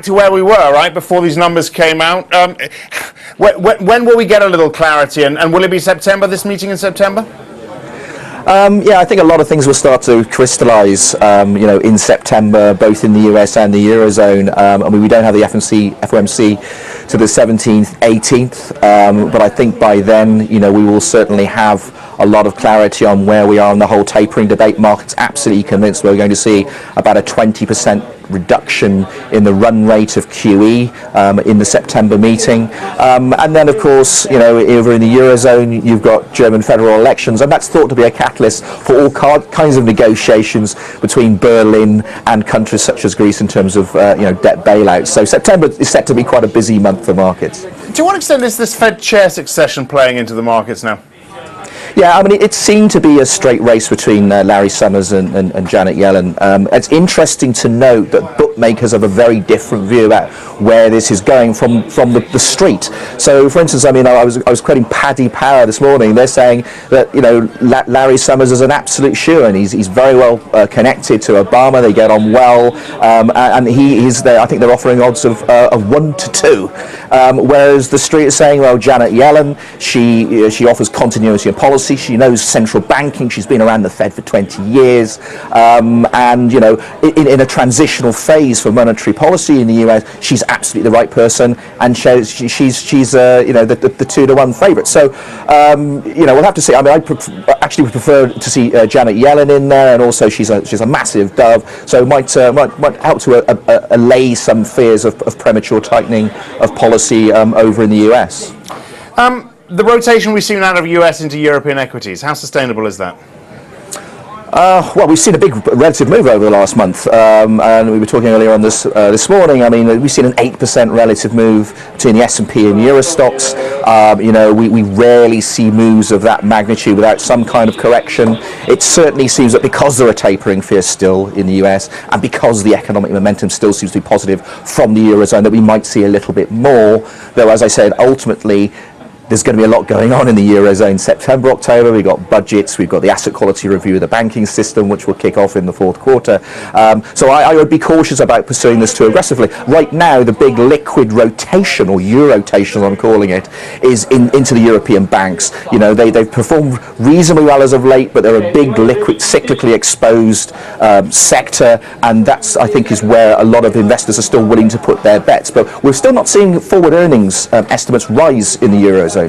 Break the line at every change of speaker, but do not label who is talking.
to where we were, right, before these numbers came out. When will we get a little clarity, and will it be September, this meeting in September?
Yeah, I think a lot of things will start to crystallise, in September, both in the US and the Eurozone. I mean, we don't have the FOMC to the 17th, 18th, but I think by then, we will certainly have a lot of clarity on where we are in the whole tapering debate. Market's absolutely convinced we're going to see about a 20% reduction in the run rate of QE in the September meeting. And then, of course, over in the Eurozone, you've got German federal elections, and that's thought to be a catalyst for all kinds of negotiations between Berlin and countries such as Greece in terms of debt bailouts. So September is set to be quite a busy month for markets.
To what extent is this Fed chair succession playing into the markets now?
Yeah, I mean, it seemed to be a straight race between Larry Summers and Janet Yellen. It's interesting to note that bookmakers have a very different view about where this is going from the street. So, for instance, I mean, I was quoting Paddy Power this morning. They're saying that Larry Summers is an absolute shoo, and he's very well connected to Obama. They get on well, and he's there. I think they're offering odds of 1 to 2, whereas the street is saying, well, Janet Yellen, she offers continuity of policy. She knows central banking. She's been around the Fed for 20 years, and in a transitional phase for monetary policy in the US, she's absolutely the right person, and she's the 2-to-1 favourite. So we'll have to see. I mean, I actually would prefer to see Janet Yellen in there, and also she's a massive dove, so might help to allay some fears of premature tightening of policy over in the US.
The rotation we've seen out of US into European equities, how sustainable is that?
Well, we've seen a big relative move over the last month, and we were talking earlier on this morning. I mean, we've seen an 8% relative move between the S&P and Euro stocks. We rarely see moves of that magnitude without some kind of correction. It certainly seems that because there are tapering fears still in the US, and because the economic momentum still seems to be positive from the Eurozone, that we might see a little bit more, though, as I said, ultimately, there's going to be a lot going on in the Eurozone. September, October, we've got budgets, we've got the asset quality review of the banking system, which will kick off in the fourth quarter. So I would be cautious about pursuing this too aggressively. Right now, the big liquid rotation, or Euro-tation as I'm calling it, is into the European banks. They've performed reasonably well as of late, but they're a big liquid, cyclically exposed sector, and that's, I think, is where a lot of investors are still willing to put their bets. But we're still not seeing forward earnings estimates rise in the Eurozone.